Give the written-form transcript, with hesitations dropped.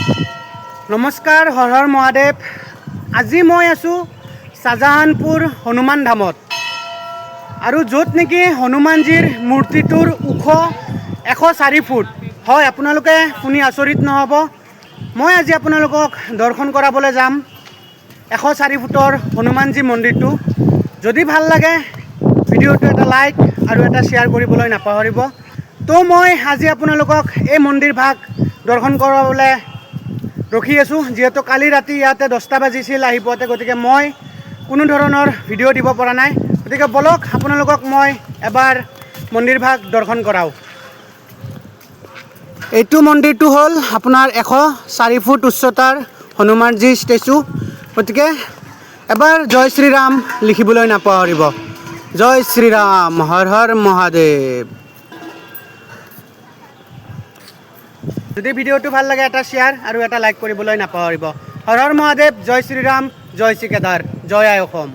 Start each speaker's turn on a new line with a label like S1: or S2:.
S1: নমস্কাৰ, হৰ হৰ মহাদেৱ। আজি মই আছোঁ শ্বাহজাহানপুৰ হনুমান ধামত, আৰু য'ত নেকি হনুমানজীৰ মূৰ্তিটোৰ ওখ 104 ফুট। হয়, আপোনালোকে শুনি আচৰিত নহ'ব। মই আজি আপোনালোকক দৰ্শন কৰাবলৈ যাম 104 ফুটৰ হনুমানজী মন্দিৰটো। যদি ভাল লাগে ভিডিঅ'টো এটা লাইক আৰু এটা শ্বেয়াৰ কৰিবলৈ নাপাহৰিব। তো মই আজি আপোনালোকক এই মন্দিৰ ভাগ দৰ্শন কৰাবলৈ ৰখি আছোঁ, যিহেতু কালি ৰাতি ইয়াতে 10টা বাজিছিল আহি পোৱাতে। গতিকে মই কোনো ধৰণৰ ভিডিঅ' দিব পৰা নাই। গতিকে বলক আপোনালোকক মই এবাৰ মন্দিৰ ভাগ দৰ্শন কৰাওঁ। এইটো মন্দিৰটো হ'ল আপোনাৰ 104 ফুট উচ্চতাৰ হনুমানজী ষ্টেচু। গতিকে এবাৰ জয় শ্ৰীৰাম লিখিবলৈ নাপাহৰিব। জয় শ্ৰীৰাম, হৰ হৰ মহাদেৱ। যদি ভিডিঅ'টো ভাল লাগে এটা শ্বেয়াৰ আৰু এটা লাইক কৰিবলৈ নাপাহৰিব। হৰ হৰ মহাদেৱ, জয় শ্ৰীৰাম, জয় শ্ৰী কেদাৰ, জয় আই অসম।